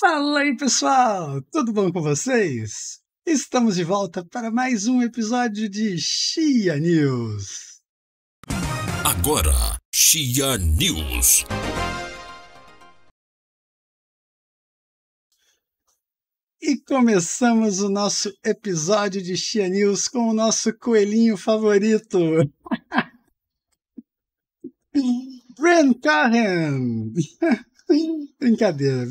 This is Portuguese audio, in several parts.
Fala aí, pessoal! Tudo bom com vocês? Estamos de volta para mais um episódio de Chia News. Agora, Chia News. E começamos o nosso episódio de Chia News com o nosso coelhinho favorito. Bran Cohen! Brincadeira,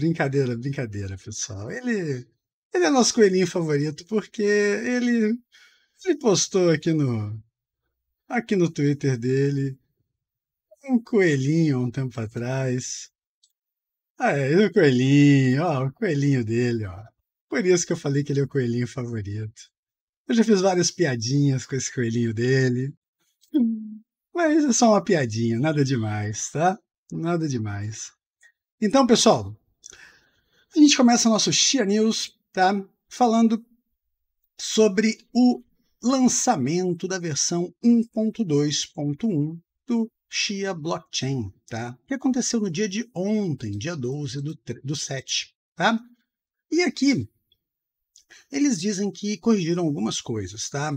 pessoal. Ele é nosso coelhinho favorito porque ele postou aqui no Twitter dele um coelhinho há um tempo atrás. O coelhinho, ó, o coelhinho dele, ó. Por isso que eu falei que ele é o coelhinho favorito. Eu já fiz várias piadinhas com esse coelhinho dele. Mas é só uma piadinha, nada demais, tá? Nada demais. Então, pessoal, a gente começa o nosso Chia News, tá? Falando sobre o lançamento da versão 1.2.1 do Chia Blockchain, tá? Que aconteceu no dia de ontem, dia 12 do 7, tá? E aqui, eles dizem que corrigiram algumas coisas, tá?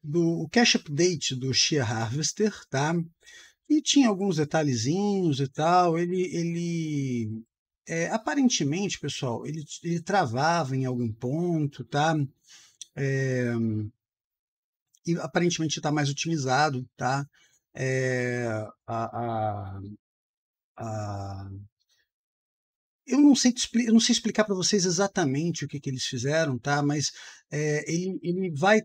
O cache update do Chia Harvester, tá? E tinha alguns detalhezinhos e tal. Aparentemente, pessoal, ele travava em algum ponto, tá? E aparentemente está mais otimizado, tá? Eu não sei explicar para vocês exatamente o que eles fizeram, tá? Mas ele vai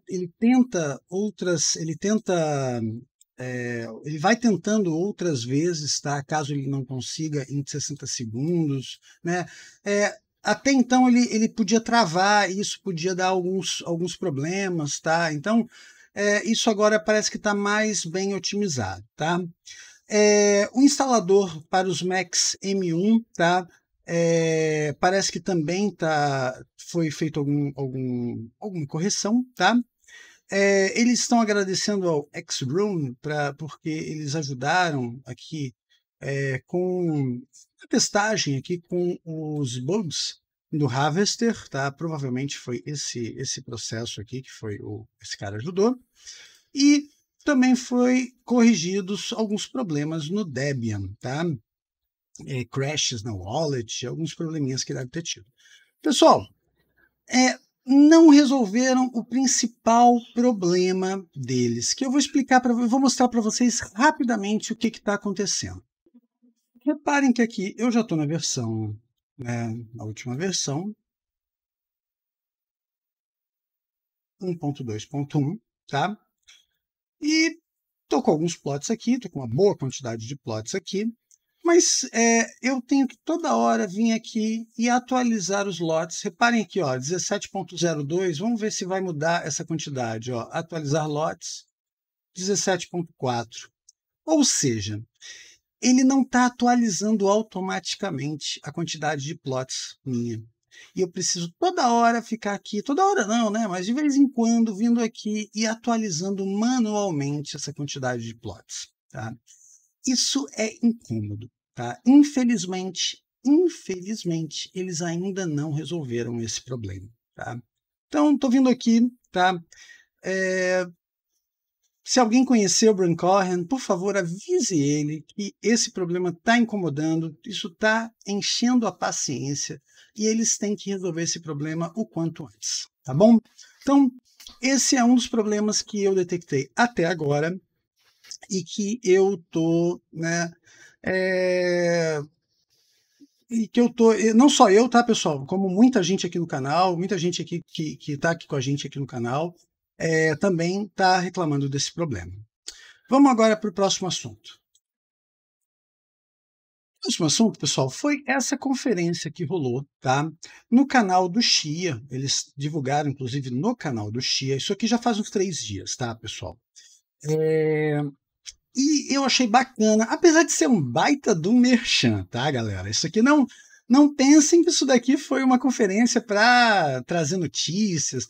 tentando outras vezes, tá? Caso ele não consiga em 60 segundos, né? Até então ele podia travar, e isso podia dar alguns problemas, tá? Então isso agora parece que está mais bem otimizado, tá? O instalador para os Macs M1, tá? Parece que também foi feito alguma correção, tá? Eles estão agradecendo ao X-Room porque eles ajudaram aqui com a testagem aqui com os bugs do Harvester, tá? Provavelmente foi esse processo aqui que esse cara ajudou. E também foi corrigidos alguns problemas no Debian, tá? Crashes na wallet, alguns probleminhas que deve ter tido. Pessoal, não resolveram o principal problema deles, que eu vou mostrar para vocês rapidamente o que está acontecendo. Reparem que aqui eu já estou na versão, na última versão, 1.2.1, tá? E estou com alguns plots aqui, estou com uma boa quantidade de plots aqui, mas eu tenho que toda hora vir aqui e atualizar os lotes. Reparem aqui, ó, 17.02, vamos ver se vai mudar essa quantidade. Ó, atualizar lotes, 17.4. Ou seja, ele não está atualizando automaticamente a quantidade de plots minha. E eu preciso toda hora ficar aqui, toda hora não, né? Mas de vez em quando vindo aqui e atualizando manualmente essa quantidade de plots, tá? Isso é incômodo, tá? Infelizmente, eles ainda não resolveram esse problema, tá? Então, estou vindo aqui, tá? Se alguém conhecer o Bran Cohen, por favor, avise ele que esse problema está incomodando, isso está enchendo a paciência e eles têm que resolver esse problema o quanto antes, tá bom? Então, esse é um dos problemas que eu detectei até agora e que eu tô, e que eu tô, não só eu, tá, pessoal, como muita gente aqui no canal, muita gente aqui que está aqui com a gente aqui no canal, também está reclamando desse problema. Vamos agora para o próximo assunto. O próximo assunto, pessoal, foi essa conferência que rolou, tá? No canal do Chia, eles divulgaram, inclusive, no canal do Chia, isso aqui já faz uns 3 dias, tá, pessoal? E eu achei bacana, apesar de ser um baita do merchan, tá, galera? Isso aqui não pensem que isso daqui foi uma conferência para trazer notícias,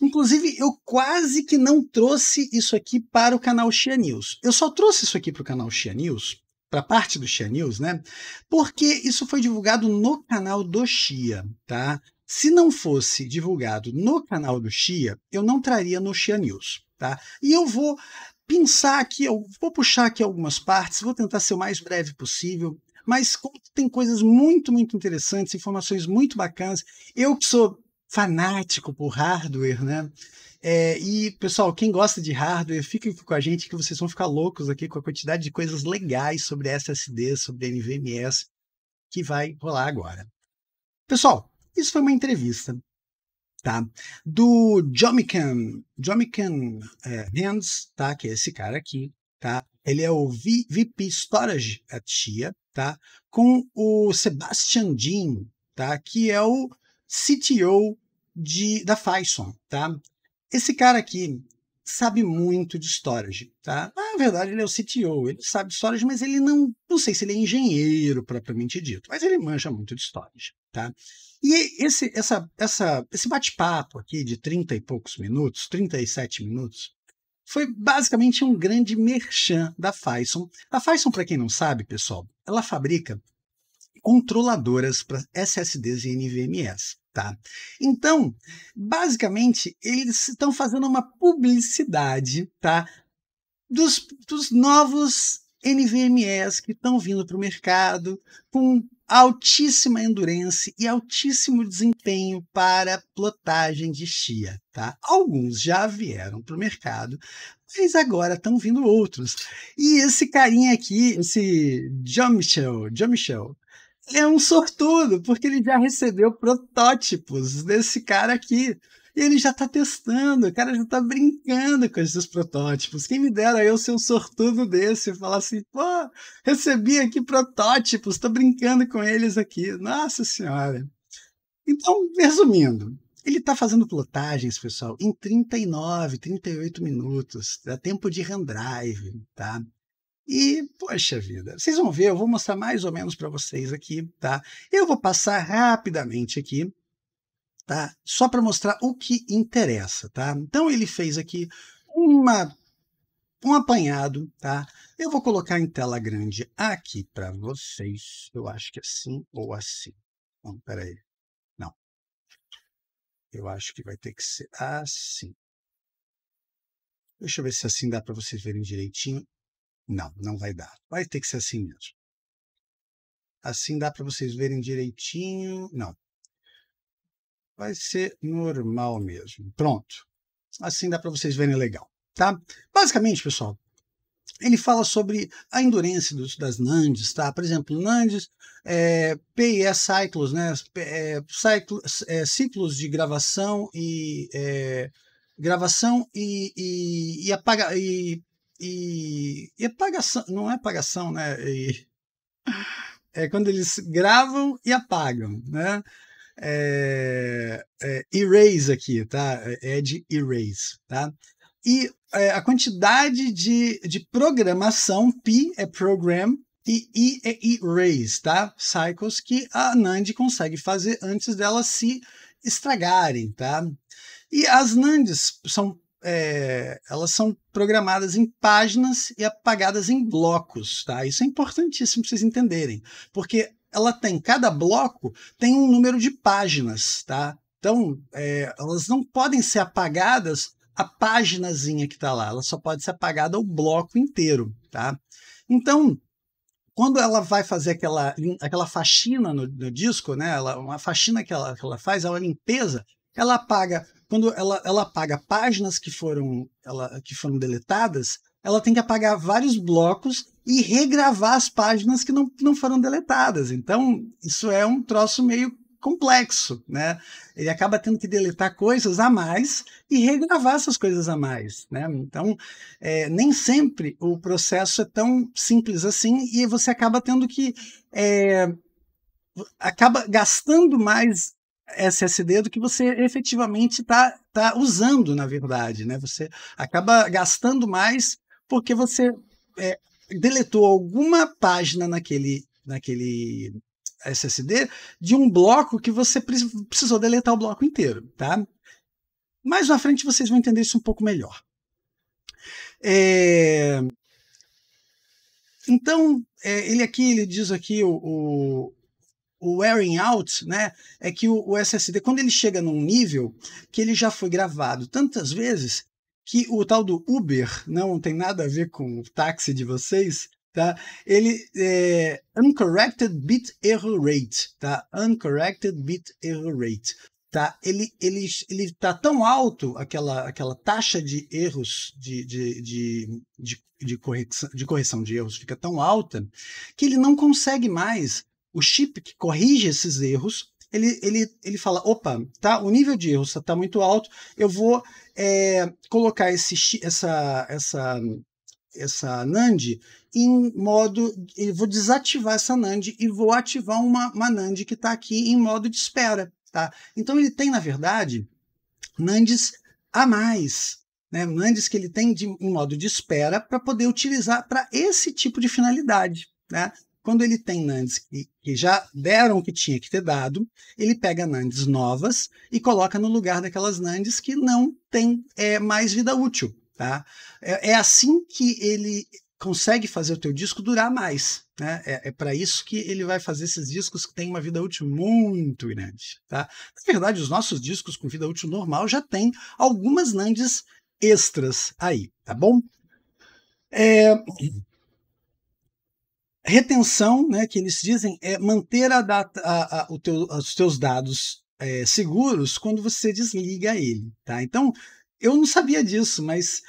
Inclusive, eu quase que não trouxe isso aqui para o canal Chia News. Eu só trouxe isso aqui para o canal Chia News a parte do Chia News, né? Porque isso foi divulgado no canal do Chia, tá? Se não fosse divulgado no canal do Chia, eu não traria no Chia News, tá? E eu vou pensar aqui, eu vou puxar aqui algumas partes, vou tentar ser o mais breve possível, mas tem coisas muito, muito interessantes, informações muito bacanas. Eu que sou fanático por hardware, né? E, pessoal, quem gosta de hardware, fica com a gente que vocês vão ficar loucos aqui com a quantidade de coisas legais sobre SSD, sobre NVMe que vai rolar agora. Pessoal, isso foi uma entrevista, tá? Do Jomikan Hands, tá? Que é esse cara aqui, tá? Ele é o VP Storage at Chia, tá? Com o Sebastian Jin, tá? Que é o CTO da Phison, tá? Esse cara aqui sabe muito de storage, tá? Na verdade, ele é o CTO, ele sabe de storage, mas ele não sei se ele é engenheiro propriamente dito, mas ele manja muito de storage, tá? E esse bate-papo aqui de 30 e poucos minutos, 37 minutos, foi basicamente um grande merchan da Phison. A Phison, para quem não sabe, pessoal, ela fabrica controladoras para SSDs e NVMEs. Tá? Então, basicamente, eles estão fazendo uma publicidade, tá? dos novos NVMEs que estão vindo para o mercado com altíssima endurance e altíssimo desempenho para plotagem de Chia. Tá? Alguns já vieram para o mercado, mas agora estão vindo outros. E esse carinha aqui, esse Jean-Michel, é um sortudo, porque ele já recebeu protótipos desse cara aqui. E ele já está testando, o cara já está brincando com esses protótipos. Quem me dera eu ser um sortudo desse e falar assim, pô, recebi aqui protótipos, estou brincando com eles aqui. Nossa Senhora. Então, resumindo, ele está fazendo plotagens, pessoal, em 39, 38 minutos. Dá tempo de rendrive, tá? E, poxa vida, vocês vão ver, eu vou mostrar mais ou menos para vocês aqui, tá? Eu vou passar rapidamente aqui, tá? Só para mostrar o que interessa, tá? Então ele fez aqui um apanhado, tá? Eu vou colocar em tela grande aqui para vocês. Eu acho que assim ou assim. Não, peraí. Não. Eu acho que vai ter que ser assim. Deixa eu ver se assim dá para vocês verem direitinho. Não, não vai dar. Vai ter que ser assim mesmo. Assim dá para vocês verem direitinho. Não. Vai ser normal mesmo. Pronto. Assim dá para vocês verem legal. Tá? Basicamente, pessoal, ele fala sobre a endurance das NANDs. Tá? Por exemplo, NANDs, PIE cycles, né? Ciclos de gravação e e apagação, não é apagação, né? É quando eles gravam e apagam, né? Erase aqui, tá? É de erase, tá? E a quantidade de programação, P é program e E é erase, tá? Cycles que a NAND consegue fazer antes delas se estragarem, tá? E as NANDs elas são programadas em páginas e apagadas em blocos, tá? Isso é importantíssimo para vocês entenderem, porque cada bloco tem um número de páginas, tá? Então, elas não podem ser apagadas a paginazinha que está lá, ela só pode ser apagada o bloco inteiro, tá? Então, quando ela vai fazer aquela faxina no disco, né? Uma faxina que ela faz, uma limpeza, ela apaga. Quando ela apaga páginas que foram deletadas, ela tem que apagar vários blocos e regravar as páginas que não foram deletadas. Então, isso é um troço meio complexo, né? Ele acaba tendo que deletar coisas a mais e regravar essas coisas a mais, né? Então, nem sempre o processo é tão simples assim e você acaba tendo que acaba gastando mais SSD do que você efetivamente tá usando, na verdade, né? Você acaba gastando mais porque você deletou alguma página naquele SSD de um bloco que você precisou deletar o bloco inteiro, tá? Mais na frente vocês vão entender isso um pouco melhor. Então, ele diz aqui o wearing out, né, é que o SSD, quando ele chega num nível que ele já foi gravado tantas vezes que o tal do Uber não tem nada a ver com o táxi de vocês, tá? Ele uncorrected bit error rate, tá? Uncorrected bit error rate, tá? Ele tá tão alto aquela taxa de erros de correção de erros fica tão alta que ele não consegue mais. O chip que corrige esses erros, ele fala, opa, tá, o nível de erros está muito alto, eu vou colocar essa NAND em modo, eu vou desativar essa NAND e vou ativar uma NAND que está aqui em modo de espera. Tá? Então ele tem, na verdade, NANDs a mais, né? NANDs que ele tem em modo de espera para poder utilizar para esse tipo de finalidade, né? Quando ele tem NANDs que já deram o que tinha que ter dado, ele pega NANDs novas e coloca no lugar daquelas NANDs que não têm mais vida útil. Tá? É assim que ele consegue fazer o teu disco durar mais. Né? É para isso que ele vai fazer esses discos que têm uma vida útil muito grande. Tá? Na verdade, os nossos discos com vida útil normal já têm algumas NANDs extras aí, tá bom? Retenção, né, que eles dizem, é manter os teus dados seguros quando você desliga ele. Tá? Então, eu não sabia disso, mas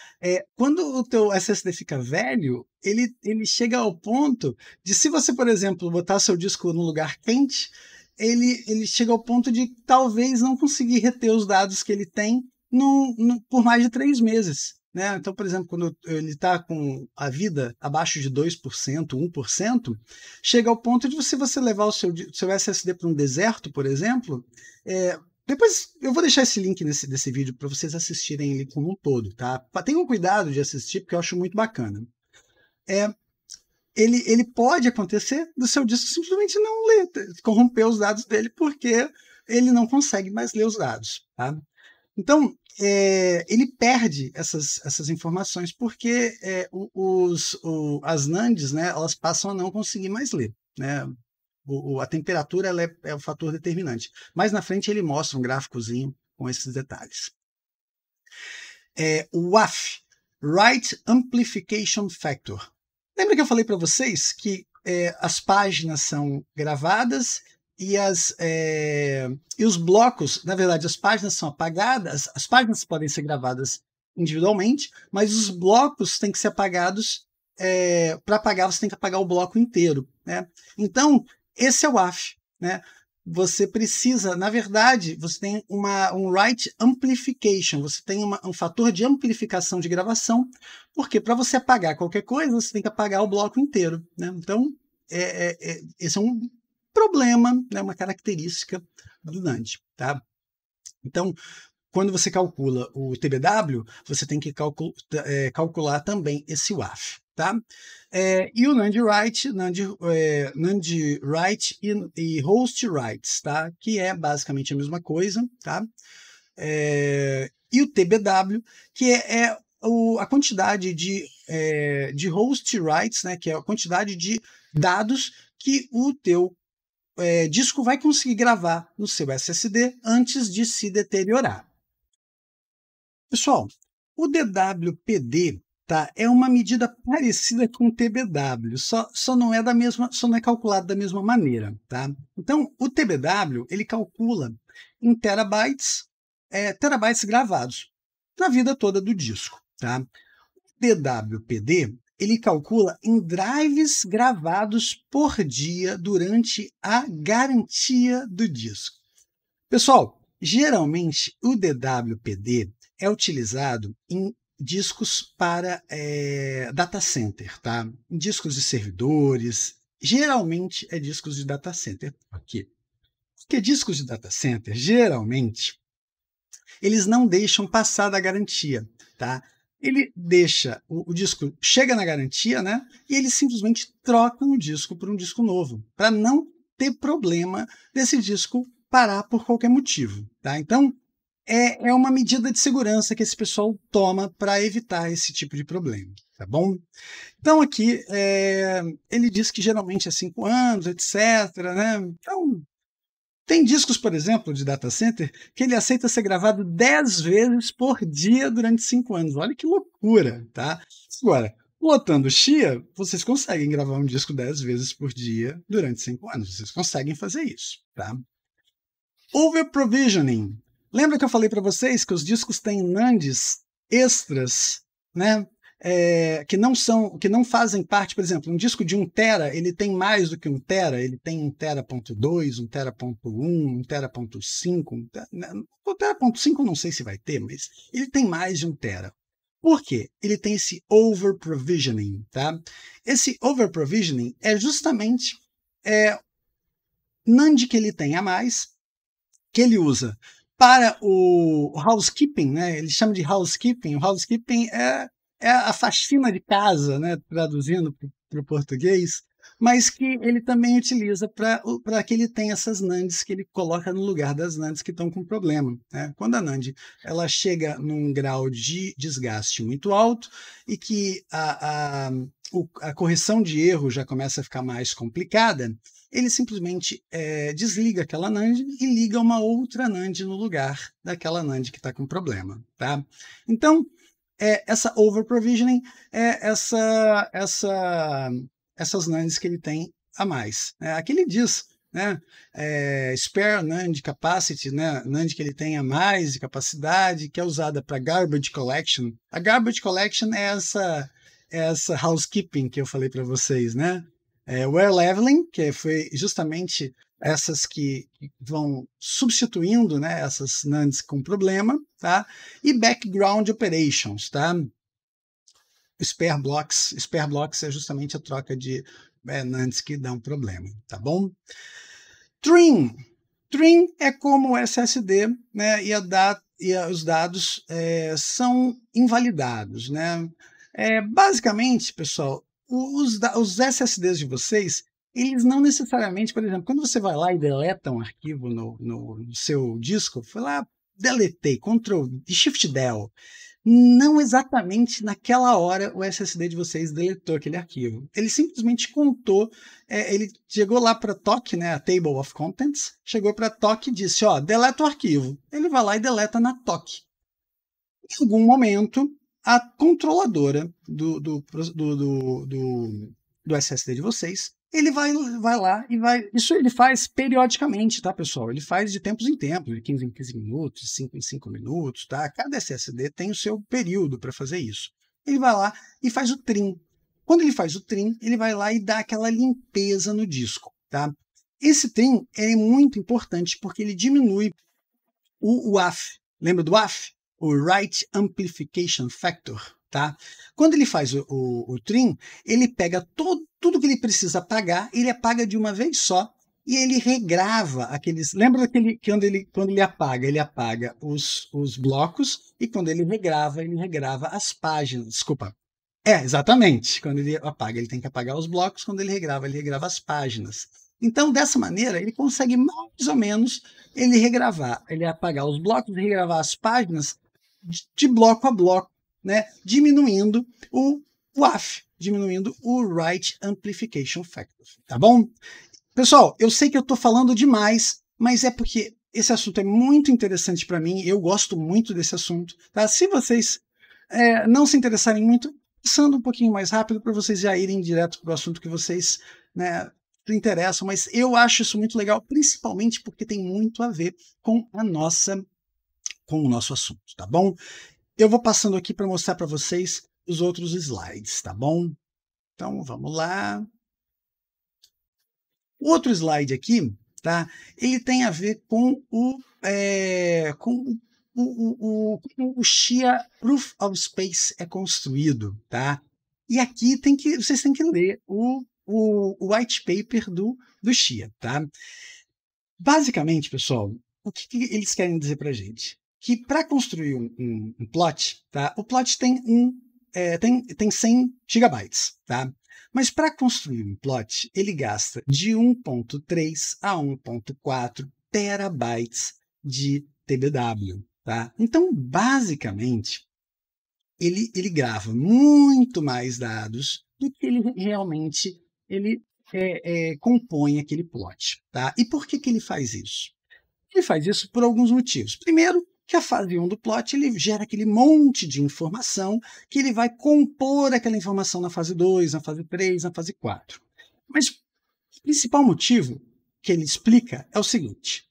quando o teu SSD fica velho, ele chega ao ponto de, se você, por exemplo, botar seu disco no lugar quente, ele chega ao ponto de talvez não conseguir reter os dados que ele tem por mais de 3 meses. Né? Então, por exemplo, quando ele está com a vida abaixo de 2%, 1%, chega ao ponto de você levar o seu SSD para um deserto, por exemplo. Depois eu vou deixar esse link desse vídeo para vocês assistirem ele como um todo. Tá? Tenham cuidado de assistir, porque eu acho muito bacana. Ele pode acontecer do seu disco simplesmente não ler, corromper os dados dele, porque ele não consegue mais ler os dados. Tá? Então, ele perde essas informações porque as NANDs, né, elas passam a não conseguir mais ler. Né? A temperatura ela é o fator determinante. Mais na frente ele mostra um gráficozinho com esses detalhes. O WAF, Write Amplification Factor. Lembra que eu falei para vocês que as páginas são gravadas e os blocos, na verdade, as páginas são apagadas, as páginas podem ser gravadas individualmente, mas os blocos têm que ser apagados. Para apagar, você tem que apagar o bloco inteiro. Né? Então, esse é o WAF. Né? Você precisa, na verdade, você tem um write amplification, você tem um fator de amplificação de gravação, porque para você apagar qualquer coisa, você tem que apagar o bloco inteiro. Né? Então, esse é um problema, né, uma característica do NAND. Tá? Então, quando você calcula o TBW, você tem que calcular também esse WAF. Tá? E o NAND write, NAND write e host writes, tá? Que é basicamente a mesma coisa. Tá? E o TBW, que é a quantidade de host writes, né? Que é a quantidade de dados que o teu disco vai conseguir gravar no seu SSD antes de se deteriorar. Pessoal, o DWPD, tá, é uma medida parecida com o TBW, só não é calculado da mesma maneira. Tá? Então, o TBW ele calcula em terabytes gravados na vida toda do disco. Tá? O DWPD ele calcula em drives gravados por dia durante a garantia do disco. Pessoal, geralmente o DWPD é utilizado em discos para data center, tá? Em discos de servidores, geralmente é discos de data center. Por quê? Porque discos de data center, geralmente, eles não deixam passar da garantia, tá? Ele deixa, o disco chega na garantia, né? E eles simplesmente trocam o disco por um disco novo, para não ter problema desse disco parar por qualquer motivo, tá? Então, é uma medida de segurança que esse pessoal toma para evitar esse tipo de problema. tá bom? Então aqui ele diz que geralmente é 5 anos, etc, né? Então tem discos, por exemplo, de data center que ele aceita ser gravado 10 vezes por dia durante 5 anos. Olha que loucura, tá? Agora, lotando Chia, vocês conseguem gravar um disco 10 vezes por dia durante 5 anos. Vocês conseguem fazer isso, tá? Over-provisioning. Lembra que eu falei para vocês que os discos têm NANDs extras, né? Que não fazem parte, por exemplo, um disco de 1 tera, ele tem mais do que 1 tera, ele tem 1 tera.2, 1 tera.1, 1 tera.5, 1 tera.5 não sei se vai ter, mas ele tem mais de 1 tera. Por quê? Ele tem esse over-provisioning, tá? Esse over-provisioning é justamente NAND que ele tem a mais, que ele usa para o housekeeping, né? Ele chama de housekeeping. O housekeeping é a faxina de casa, né? Traduzindo para o português, mas que ele também utiliza para que ele tenha essas NANDs que ele coloca no lugar das NANDs que estão com problema, né? Quando a NAND ela chega num grau de desgaste muito alto e que a correção de erro já começa a ficar mais complicada, ele simplesmente desliga aquela NAND e liga uma outra NAND no lugar daquela NAND que está com problema, tá? Então, essa over-provisioning é essas NANDs que ele tem a mais. Aqui ele diz, né, spare NAND capacity, né, NAND que ele tem a mais de capacidade, que é usada para garbage collection. A garbage collection é essa housekeeping que eu falei para vocês, né? Wear leveling, que foi justamente essas que vão substituindo, né, essas NANDs com problema, tá? E background operations, tá? Spare blocks é justamente a troca de NANDs que dão problema, tá bom? Trim é como o SSD, né, e os dados são invalidados, né? Basicamente, pessoal, os SSDs de vocês, eles não necessariamente, por exemplo, quando você vai lá e deleta um arquivo no seu disco, foi lá, deletei, Ctrl e Shift Del, não exatamente naquela hora o SSD de vocês deletou aquele arquivo. Ele simplesmente contou, ele chegou lá para TOC, né, a Table of Contents, chegou para TOC e disse, ó, deleta o arquivo. Ele vai lá e deleta na TOC. Em algum momento, a controladora do SSD de vocês, ele vai lá e vai... Isso ele faz periodicamente, tá, pessoal? Ele faz de tempos em tempos, de 15 em 15 minutos, de 5 em 5 minutos, tá? Cada SSD tem o seu período para fazer isso. Ele vai lá e faz o trim. Quando ele faz o trim, ele vai lá e dá aquela limpeza no disco, tá? Esse trim é muito importante porque ele diminui o WAF. Lembra do WAF? O Write Amplification Factor, tá? Quando ele faz o trim, ele pega tudo que ele precisa apagar, ele apaga de uma vez só e ele regrava aqueles... Lembra daquele que quando ele apaga os blocos, e quando ele regrava as páginas. Desculpa. Exatamente. Quando ele apaga, ele tem que apagar os blocos, quando ele regrava as páginas. Então, dessa maneira, ele consegue mais ou menos ele apagar os blocos e regravar as páginas de bloco a bloco, né? Diminuindo o WAF, diminuindo o Write Amplification Factor, tá bom? Pessoal, eu sei que eu estou falando demais, mas é porque esse assunto é muito interessante para mim, eu gosto muito desse assunto, tá? Se vocês não se interessarem muito, passando um pouquinho mais rápido para vocês já irem direto para o assunto que vocês, né, se interessam, mas eu acho isso muito legal, principalmente porque tem muito a ver com o nosso assunto, tá bom? Eu vou passando aqui para mostrar para vocês os outros slides, tá bom? Então, vamos lá. O outro slide aqui, tá? Ele tem a ver com como o Chia Proof of Space é construído, tá? E aqui vocês têm que ler o white paper do Chia, tá? Basicamente, pessoal, o que eles querem dizer para a gente? Que para construir um plot, tá? O plot tem 100 gigabytes, tá? Mas para construir um plot, ele gasta de 1.3 a 1.4 terabytes de TBW, tá? Então, basicamente, ele grava muito mais dados do que ele realmente ele compõe aquele plot. Tá? E por que ele faz isso? Ele faz isso por alguns motivos. Primeiro, que a fase 1 do plot ele gera aquele monte de informação que ele vai compor aquela informação na fase 2, na fase 3, na fase 4. Mas o principal motivo que ele explica é o seguinte: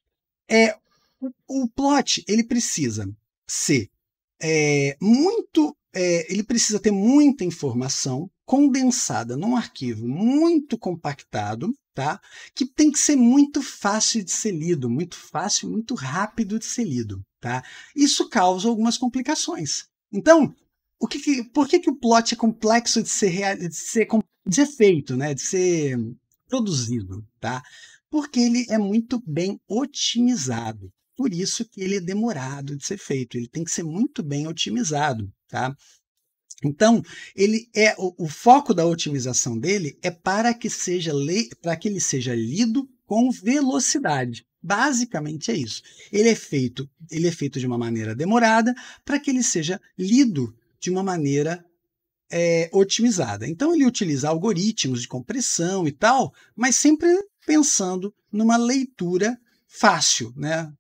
o plot ele precisa ser ele precisa ter muita informação condensada num arquivo muito compactado, tá? Que tem que ser muito fácil de ser lido, muito fácil, muito rápido de ser lido, tá? Isso causa algumas complicações. Então, por que o plot é complexo de ser feito, né? De ser produzido, tá? Porque ele é muito bem otimizado. Por isso que ele é demorado de ser feito. Ele tem que ser muito bem otimizado, tá? Então, o foco da otimização dele é para que ele seja lido com velocidade. Basicamente é isso. Ele é feito de uma maneira demorada para que ele seja lido de uma maneira otimizada. Então, ele utiliza algoritmos de compressão e tal, mas sempre pensando numa leitura fácil, né?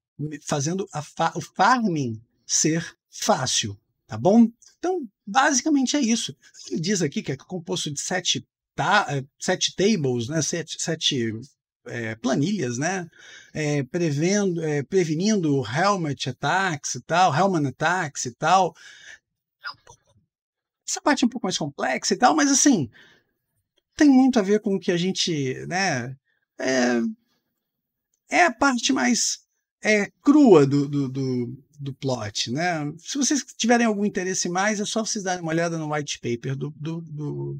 Fazendo o farming ser fácil, tá bom? Então, basicamente é isso. Ele diz aqui que é composto de 7 tables, né? 7 planilhas, né? Prevenindo helmet attacks e tal, Hellman attacks e tal. Essa parte é um pouco mais complexa e tal, mas assim, tem muito a ver com o que a gente, né? É a parte mais crua do plot, né? Se vocês tiverem algum interesse mais, é só vocês darem uma olhada no white paper do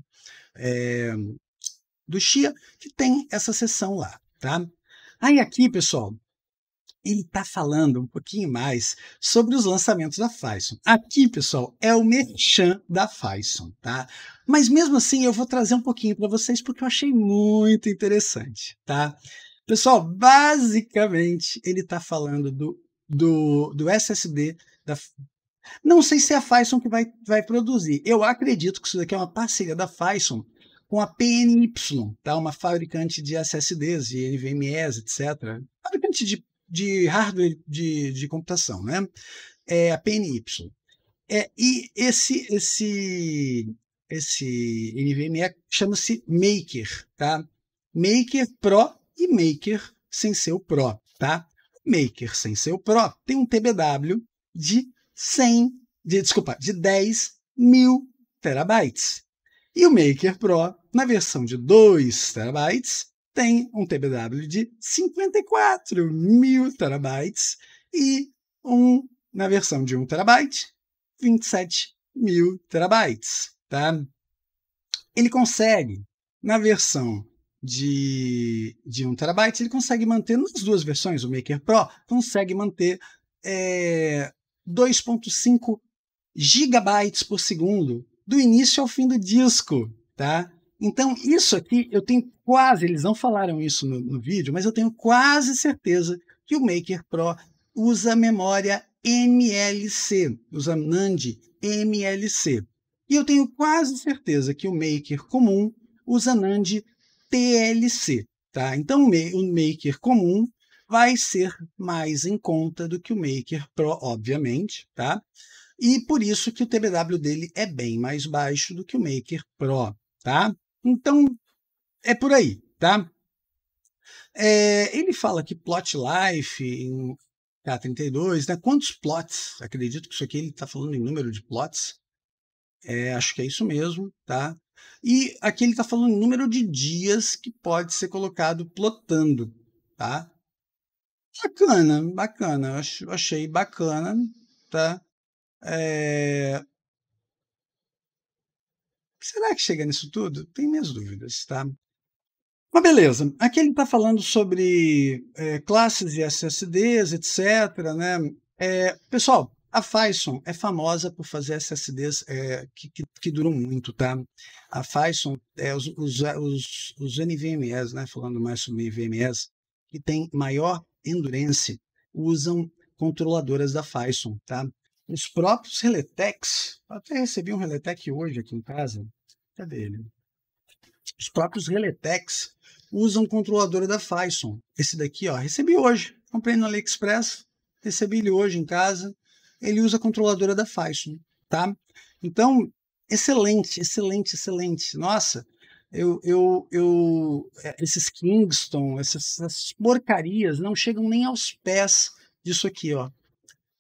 Xia, que tem essa seção lá, tá? Aí aqui, pessoal, ele está falando um pouquinho mais sobre os lançamentos da Phison. Aqui, pessoal, é o merchan da Phison, tá? Mas mesmo assim, eu vou trazer um pouquinho para vocês porque eu achei muito interessante, tá? Pessoal, basicamente, ele está falando do SSD da... Não sei se é a Phison que vai produzir. Eu acredito que isso daqui é uma parceria da Phison com a PNY, tá? Uma fabricante de SSDs, de NVMEs, etc. Fabricante de hardware de computação, né? É a PNY. E esse NVMe chama-se Maker, tá? Maker Pro e Maker sem ser o Pro, tá? Maker sem ser o Pro tem um TBW de 10.000 terabytes. E o Maker Pro, na versão de 2 terabytes, tem um TBW de 54.000 terabytes e na versão de 1 terabyte, 27.000 terabytes. Tá? Ele consegue, na versão de 1 terabyte, ele consegue manter, nas duas versões, o Maker Pro, consegue manter 2,5 gigabytes por segundo, do início ao fim do disco, tá? Então, isso aqui, eu tenho quase, eles não falaram isso no vídeo, mas eu tenho quase certeza que o Maker Pro usa memória MLC, usa NAND MLC. E eu tenho quase certeza que o Maker comum usa NAND TLC, tá? Então, o Maker comum vai ser mais em conta do que o Maker Pro, obviamente, tá? E por isso que o TBW dele é bem mais baixo do que o Maker Pro, tá? Então, é por aí, tá? Ele fala que plot life em K32, né? Quantos plots? Acredito que isso aqui ele está falando em número de plots. Acho que é isso mesmo, tá? E aqui ele está falando em número de dias que pode ser colocado plotando, tá? Bacana, bacana. Achei bacana, tá? Será que chega nisso tudo? Tenho minhas dúvidas, tá? Mas beleza, aqui ele está falando sobre classes de SSDs, etc. Né? Pessoal, a Phison é famosa por fazer SSDs que duram muito, tá? A Phison, os NVMEs, né? Falando mais sobre NVMEs, que tem maior endurance, usam controladoras da Phison, tá? os próprios Reletec's, eu até recebi um Reletec hoje aqui em casa, cadê ele? Os próprios Reletec's usam controladora da Phison. Esse daqui, ó, recebi hoje, comprei no AliExpress, recebi ele hoje em casa, ele usa a controladora da Phison, tá? Então, excelente, excelente, excelente. Nossa, esses Kingston, essas porcarias não chegam nem aos pés disso aqui, ó.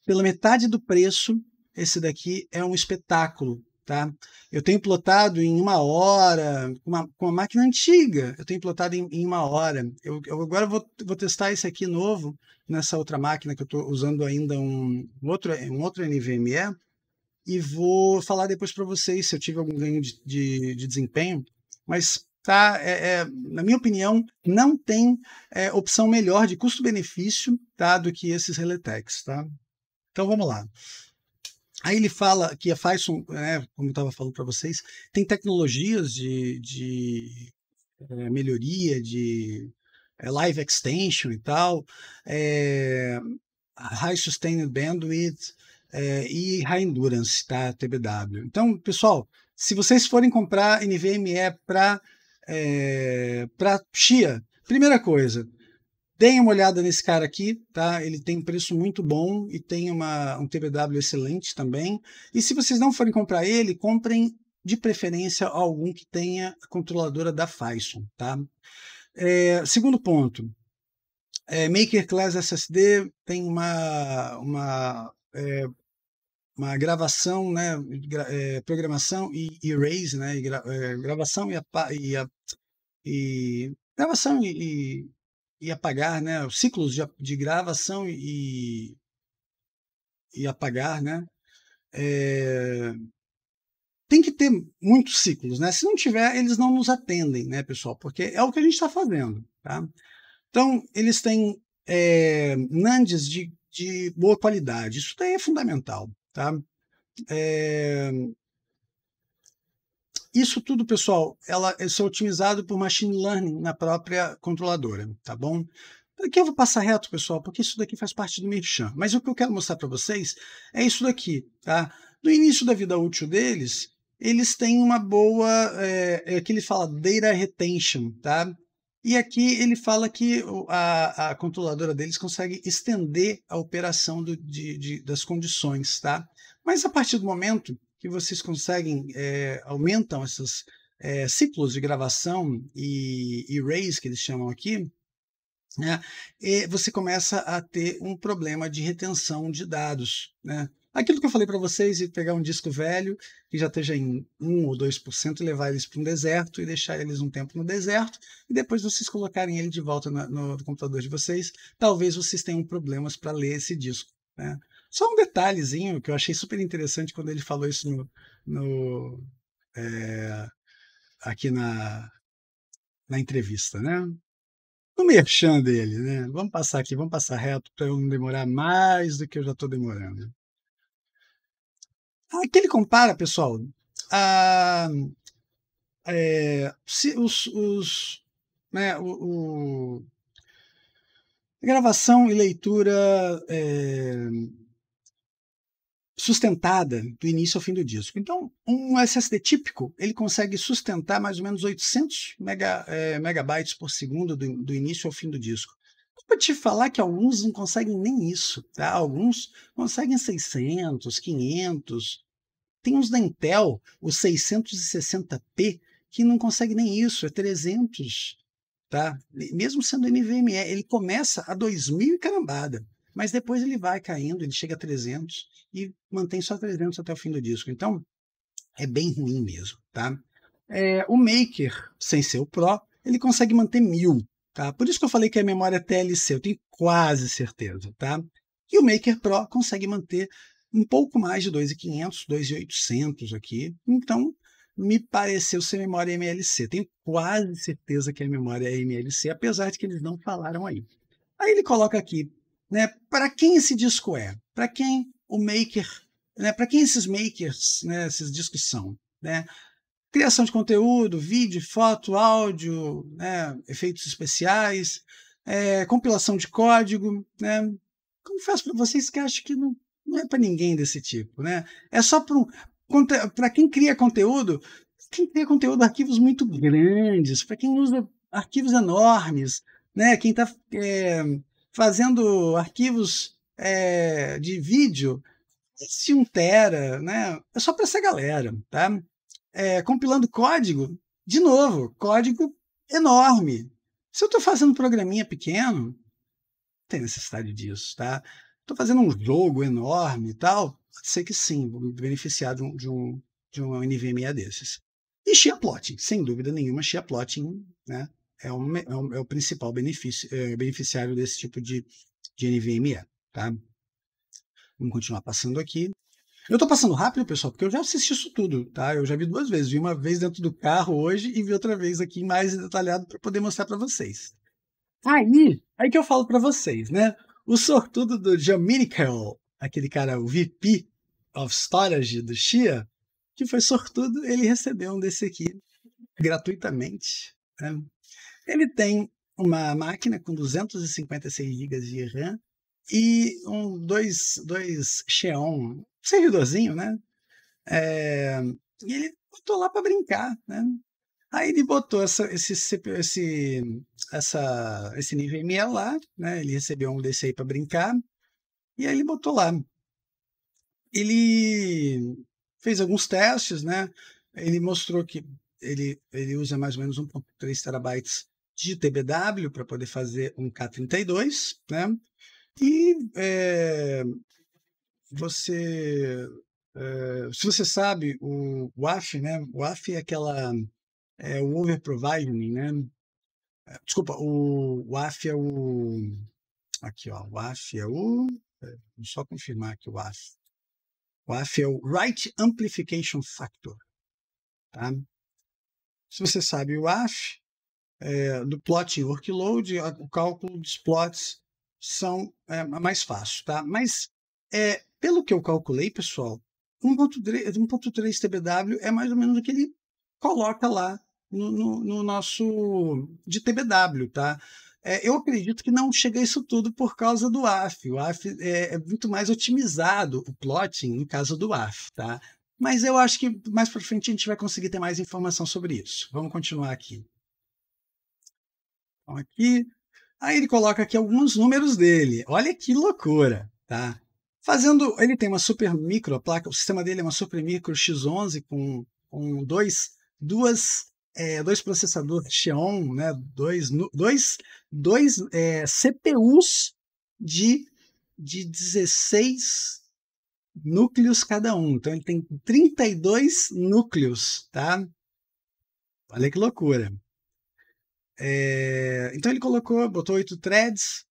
Pela metade do preço, esse daqui é um espetáculo, tá? Eu tenho plotado em 1 hora, com uma máquina antiga, eu tenho plotado em 1 hora. Eu agora vou testar esse aqui novo, nessa outra máquina que eu estou usando ainda um outro NVMe, e vou falar depois para vocês se eu tive algum ganho de desempenho, mas tá, na minha opinião, não tem opção melhor de custo-benefício, tá, do que esses Reletec's, tá? Então vamos lá. Aí ele fala que a Phison, como eu estava falando para vocês, tem tecnologias de melhoria, de live extension e tal, high sustained bandwidth e high endurance, tá? TBW. Então, pessoal, se vocês forem comprar NVMe para Xia, primeira coisa, deem uma olhada nesse cara aqui, tá? Ele tem um preço muito bom e tem um TBW excelente também. E se vocês não forem comprar ele, comprem de preferência algum que tenha a controladora da Phison, tá? Segundo ponto, Maker Class SSD tem uma gravação, né? Programação e erase, né? Gravação gravação e apagar, né? Os ciclos de gravação e apagar, né? Tem que ter muitos ciclos, né? Se não tiver, eles não nos atendem, né, pessoal? Porque é o que a gente está fazendo, tá? Então, eles têm NANDs de boa qualidade. Isso daí é fundamental, tá? Isso tudo, pessoal, isso é otimizado por machine learning na própria controladora, tá bom? Aqui eu vou passar reto, pessoal, porque isso daqui faz parte do Merchan. Mas o que eu quero mostrar para vocês é isso daqui, tá? No início da vida útil deles, eles têm uma boa, que ele fala data retention, tá? E aqui ele fala que a controladora deles consegue estender a operação das condições, tá? Mas a partir do momento que vocês conseguem, aumentam esses ciclos de gravação e erase, que eles chamam aqui, né, e você começa a ter um problema de retenção de dados, né? Aquilo que eu falei para vocês, pegar um disco velho, que já esteja em 1 ou 2%, e levar eles para um deserto e deixar eles um tempo no deserto, e depois vocês colocarem ele de volta no computador de vocês, talvez vocês tenham problemas para ler esse disco, né? Só um detalhezinho que eu achei super interessante quando ele falou isso aqui na entrevista, né? No merchan dele, né? Vamos passar aqui, vamos passar reto para eu não demorar mais do que eu já estou demorando. Aqui ele compara, pessoal, a gravação e leitura sustentada do início ao fim do disco. Então, um SSD típico, ele consegue sustentar mais ou menos 800 megabytes por segundo do início ao fim do disco. Eu vou te falar que alguns não conseguem nem isso, tá? Alguns conseguem 600, 500. Tem uns da Intel, os 660p, que não consegue nem isso, é 300, tá? Mesmo sendo NVMe, ele começa a 2000 e carambada, mas depois ele vai caindo, ele chega a 300 e mantém só 300 até o fim do disco. Então, é bem ruim mesmo, tá? O Maker, sem ser o Pro, ele consegue manter 1000, tá? Por isso que eu falei que a memória é TLC, eu tenho quase certeza, tá? E o Maker Pro consegue manter um pouco mais de 2.500, 2.800 aqui. Então, me pareceu ser memória MLC. Tenho quase certeza que a memória é MLC, apesar de que eles não falaram aí. Aí ele coloca aqui, né, para quem esse disco é? Para quem o Maker, né, para quem esses Makers, né, esses discos são, né? Criação de conteúdo, vídeo, foto, áudio, né, efeitos especiais, compilação de código, né? Confesso para vocês que acho que não não é para ninguém desse tipo, né? É só para quem cria conteúdo, arquivos muito grandes, para quem usa arquivos enormes, né? Quem está fazendo arquivos de vídeo, esse 1 tera, né? É só para essa galera, tá? Compilando código, de novo, código enorme. Se eu estou fazendo um programinha pequeno, não tem necessidade disso, tá? Estou fazendo um jogo enorme e tal, pode ser que sim, vou me beneficiar de um NVMe desses. E Shia Plotting, sem dúvida nenhuma, Shia Plotting, né, é o principal beneficiário desse tipo de NVMe, tá? Vamos continuar passando aqui. Eu estou passando rápido, pessoal, porque eu já assisti isso tudo, tá? Eu já vi 2 vezes. Vi uma vez dentro do carro hoje e vi outra vez aqui mais detalhado para poder mostrar para vocês. Aí que eu falo para vocês, né? O sortudo do John Minical, aquele cara, o VP of Storage do Shia, que foi sortudo, ele recebeu um desse aqui gratuitamente, né? Ele tem uma máquina com 256 GB de RAM e dois Xeon, servidorzinho, né? E ele botou lá para brincar, né? Aí ele botou esse NVMe lá, né? Ele recebeu um desse aí para brincar e aí ele botou lá. Ele fez alguns testes, né? Ele mostrou que ele usa mais ou menos 1.3 terabytes de TBW para poder fazer um K32, né? E se você sabe, o WAF, né? O WAF é o overprovisioning, né? Desculpa, o WAF é o... Aqui, ó, o WAF é o... Vou só confirmar aqui o WAF. O WAF é o Write Amplification Factor, tá? Se você sabe o WAF, do plotting workload, o cálculo dos plots são mais fácil, tá? Mas, pelo que eu calculei, pessoal, 1.3 TBW é mais ou menos o que ele coloca lá no nosso de TBW, tá? Eu acredito que não chega a isso tudo por causa do WAF. O WAF é muito mais otimizado, o plotting, no caso do WAF, tá? Mas eu acho que mais para frente a gente vai conseguir ter mais informação sobre isso. Vamos continuar aqui. Então, aqui. Aí ele coloca aqui alguns números dele. Olha que loucura, tá? Ele tem uma super micro, a placa, o sistema dele é uma super micro X11 com dois processadores Xeon, né? Dois CPUs de 16 núcleos cada um. Então ele tem 32 núcleos, tá? Olha que loucura. Então ele botou 8 threads.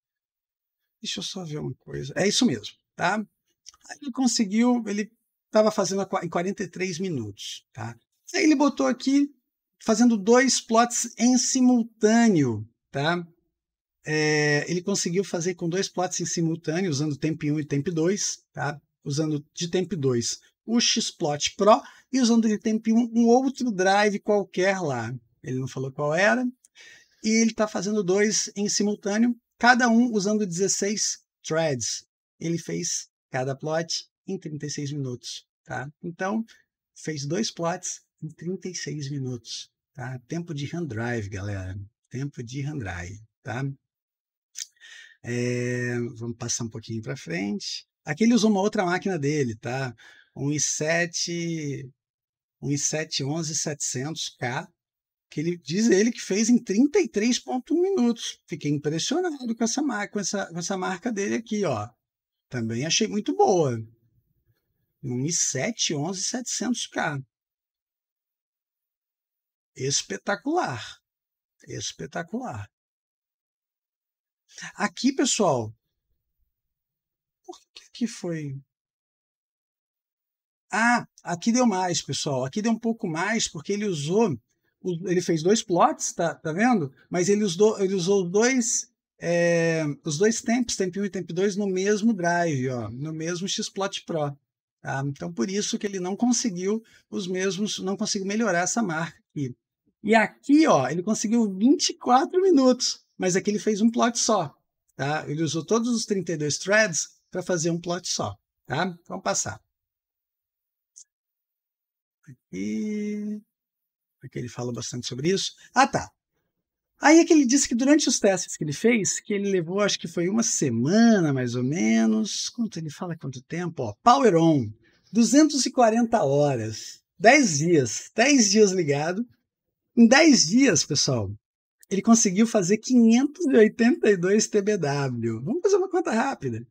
Deixa eu só ver uma coisa. É isso mesmo, tá? Aí ele estava fazendo em 43 minutos, tá? Aí ele botou aqui, fazendo 2 plots em simultâneo, tá? Ele conseguiu fazer com 2 plots em simultâneo, usando temp 1 e temp 2, tá? Usando de temp 2 o Xplot Pro e usando de temp 1 um outro drive qualquer lá. Ele não falou qual era. E ele está fazendo 2 em simultâneo, cada um usando 16 threads. Ele fez cada plot em 36 minutos, tá? Então, fez 2 plots em 36 minutos, tá? Tempo de hand drive, galera. Tempo de hand drive, tá? Vamos passar um pouquinho para frente. Aqui ele usou uma outra máquina dele, tá? Um i7 11700K, que diz ele que fez em 33,1 minutos. Fiquei impressionado com essa marca dele aqui, ó. Também achei muito boa. Um i7 11700K. Espetacular. Espetacular. Aqui, pessoal, por que foi? Aqui deu mais, pessoal. Aqui deu um pouco mais, porque ele fez 2 plots, tá vendo? Mas ele usou os dois temps, temp 1 e temp 2, no mesmo drive, ó, no mesmo Xplot Pro. Tá? Então, por isso que ele não conseguiu não conseguiu melhorar essa marca aqui. E aqui, ó, ele conseguiu 24 minutos, mas aqui ele fez um plot só. Tá? Ele usou todos os 32 threads para fazer um plot só. tá? Vamos passar. Aqui ele fala bastante sobre isso. Ah, tá. Aí é que ele disse que durante os testes que ele fez, que ele levou, acho que foi uma semana, mais ou menos. Ele fala quanto tempo? Ó, Power On, 240 horas, 10 dias. 10 dias ligado. Em 10 dias, pessoal, ele conseguiu fazer 582 TBW. Vamos fazer uma conta rápida.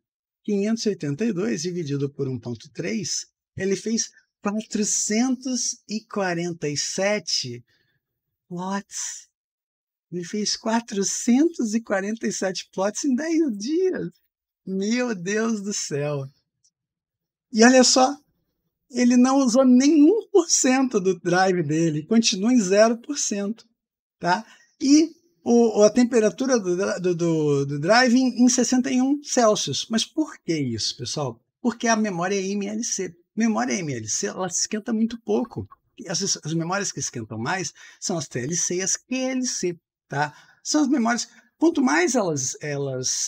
582 dividido por 1,3, ele fez 447 plots. Ele fez 447 plots em 10 dias. Meu Deus do céu. E olha só, ele não usou nem 1% do drive dele, continua em 0%. Tá? E a temperatura do drive em 61 Celsius. Mas por que isso, pessoal? Porque a memória é MLC. Memória MLC, ela esquenta muito pouco. As memórias que esquentam mais são as TLC e as QLC. Tá? São as memórias. Quanto mais elas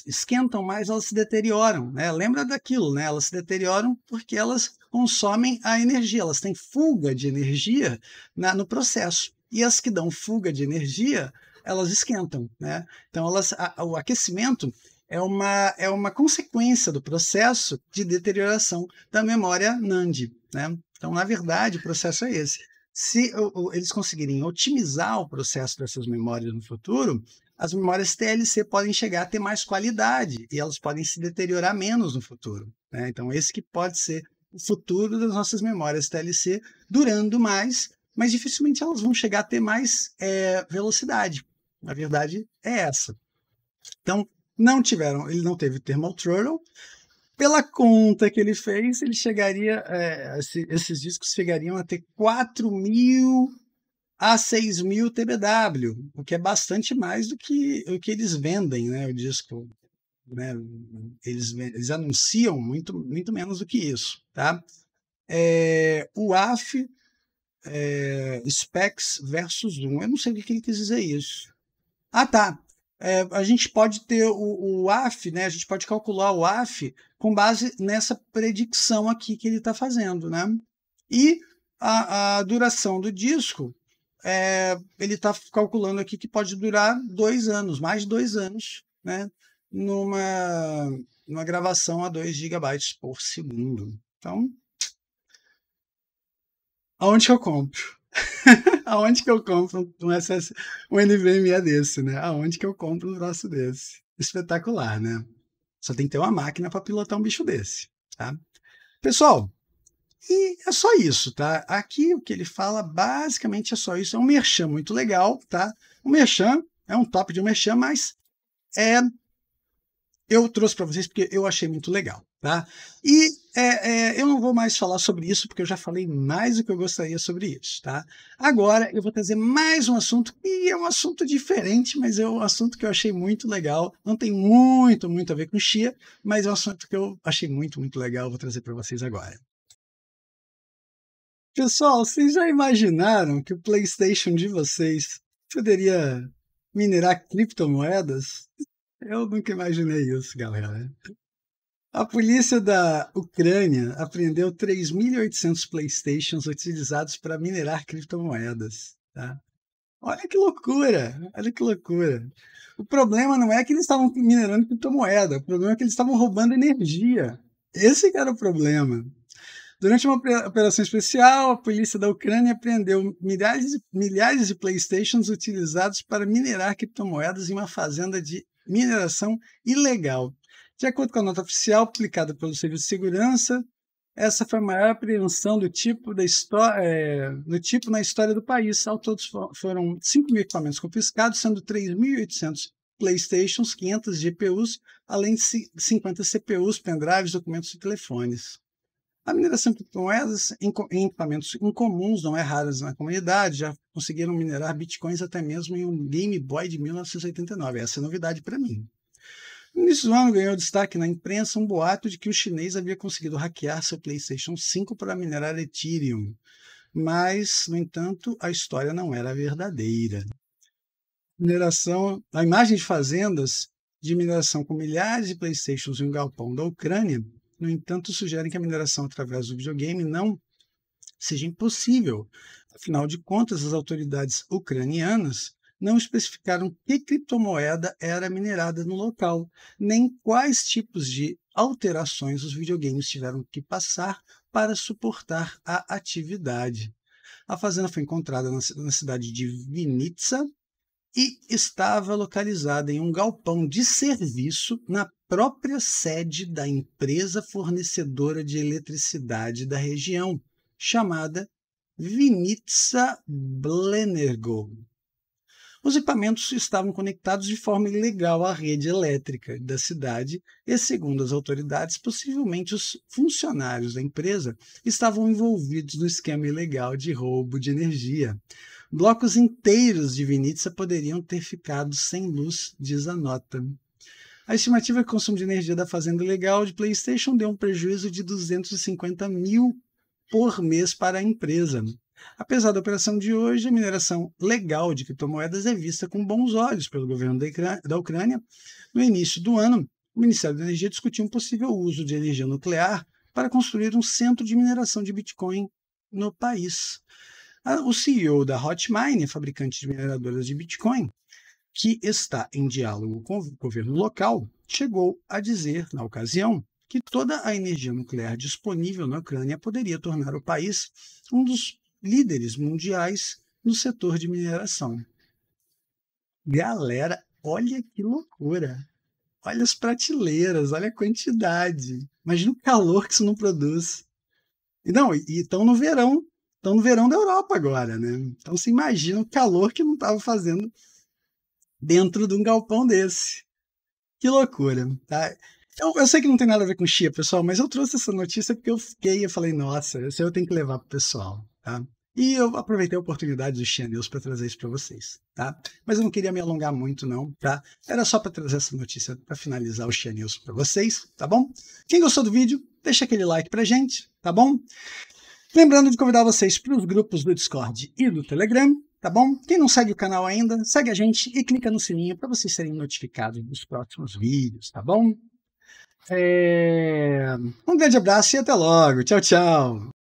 esquentam, mais elas se deterioram. Né? Lembra daquilo, né? Elas se deterioram porque elas consomem a energia, elas têm fuga de energia no processo. E as que dão fuga de energia, elas esquentam. Né? Então, o aquecimento é uma consequência do processo de deterioração da memória NAND. Né? Então, na verdade, o processo é esse. Se eles conseguirem otimizar o processo dessas memórias no futuro, as memórias TLC podem chegar a ter mais qualidade e elas podem se deteriorar menos no futuro. Né? Então, esse que pode ser o futuro das nossas memórias TLC, durando mais, mas dificilmente elas vão chegar a ter mais velocidade. A verdade é essa. Então, ele não teve thermal throttle. Pela conta que ele fez, ele chegaria, esses discos chegariam a ter 4.000 a 6.000 TBW, o que é bastante mais do que o que eles vendem, né? O disco, né? Eles anunciam muito, muito menos do que isso, tá? O AF specs versus 1. Eu não sei o que ele quis dizer isso. Ah, tá. A gente pode ter o AF, né? A gente pode calcular o AF com base nessa predicção aqui que ele está fazendo, né? E a duração do disco, ele está calculando aqui que pode durar 2 anos, mais de 2 anos, né? Numa gravação a 2 GB por segundo. Então, aonde que eu compro? Aonde que eu compro um NVMe desse, né? Aonde que eu compro um troço desse? Espetacular, né? Só tem que ter uma máquina para pilotar um bicho desse, tá? Pessoal, e é só isso, tá? Aqui o que ele fala basicamente é só isso. É um merchan muito legal, tá? O merchan é um top de um merchan, mas eu trouxe para vocês porque eu achei muito legal, tá? E eu não vou mais falar sobre isso porque eu já falei mais do que eu gostaria sobre isso, tá? Agora eu vou trazer mais um assunto e é um assunto diferente, mas é um assunto que eu achei muito legal. Não tem muito a ver com Chia, mas é um assunto que eu achei muito legal. Eu vou trazer para vocês agora. Pessoal, vocês já imaginaram que o PlayStation de vocês poderia minerar criptomoedas? Eu nunca imaginei isso, galera. A polícia da Ucrânia apreendeu 3.800 PlayStations utilizados para minerar criptomoedas. Tá? Olha que loucura! Olha que loucura! O problema não é que eles estavam minerando criptomoeda, o problema é que eles estavam roubando energia. Esse que era o problema. Durante uma operação especial, a polícia da Ucrânia apreendeu milhares de PlayStations utilizados para minerar criptomoedas em uma fazenda de mineração ilegal. De acordo com a nota oficial publicada pelo Serviço de Segurança, essa foi a maior apreensão do tipo na história do país. Ao todo foram 5.000 equipamentos confiscados, sendo 3.800 PlayStations, 500 GPUs, além de 50 CPUs, pendrives, documentos e telefones. A mineração de criptomoedas em equipamentos incomuns, não é rara na comunidade, já conseguiram minerar bitcoins até mesmo em um Game Boy de 1989. Essa é novidade para mim. No início do ano ganhou destaque na imprensa um boato de que o chinês havia conseguido hackear seu PlayStation 5 para minerar Ethereum. Mas, no entanto, a história não era verdadeira. A imagem de fazendas de mineração com milhares de PlayStations em um galpão da Ucrânia no entanto, sugerem que a mineração através do videogame não seja impossível. Afinal de contas, as autoridades ucranianas não especificaram que criptomoeda era minerada no local, nem quais tipos de alterações os videogames tiveram que passar para suportar a atividade. A fazenda foi encontrada na cidade de Vinnytsia e estava localizada em um galpão de serviço na própria sede da empresa fornecedora de eletricidade da região, chamada Vinnytsia Blenergo. Os equipamentos estavam conectados de forma ilegal à rede elétrica da cidade e, segundo as autoridades, possivelmente os funcionários da empresa estavam envolvidos no esquema ilegal de roubo de energia. Blocos inteiros de Vinnytsia poderiam ter ficado sem luz, diz a nota. A estimativa de consumo de energia da fazenda ilegal de PlayStation deu um prejuízo de 250 mil por mês para a empresa. Apesar da operação de hoje, a mineração legal de criptomoedas é vista com bons olhos pelo governo da Ucrânia. No início do ano, o Ministério da Energia discutiu um possível uso de energia nuclear para construir um centro de mineração de Bitcoin no país. O CEO da Hotmine, fabricante de mineradoras de Bitcoin, que está em diálogo com o governo local, chegou a dizer, na ocasião, que toda a energia nuclear disponível na Ucrânia poderia tornar o país um dos líderes mundiais no setor de mineração. Galera, olha que loucura! Olha as prateleiras, olha a quantidade. Imagina o calor que isso não produz. E estão no verão da Europa agora, né? Então você imagina o calor que não estava fazendo dentro de um galpão desse. Que loucura, tá? Eu sei que não tem nada a ver com chia, pessoal, mas eu trouxe essa notícia porque eu falei, nossa, isso eu tenho que levar para o pessoal, tá? E eu aproveitei a oportunidade do Xia News para trazer isso para vocês, tá? Mas eu não queria me alongar muito, não, tá? Era só para trazer essa notícia para finalizar o Xia News para vocês, tá bom? Quem gostou do vídeo, deixa aquele like pra gente, tá bom? Lembrando de convidar vocês para os grupos do Discord e do Telegram, tá bom? Quem não segue o canal ainda, segue a gente e clica no sininho para vocês serem notificados dos próximos vídeos, tá bom? Um grande abraço e até logo. Tchau, tchau.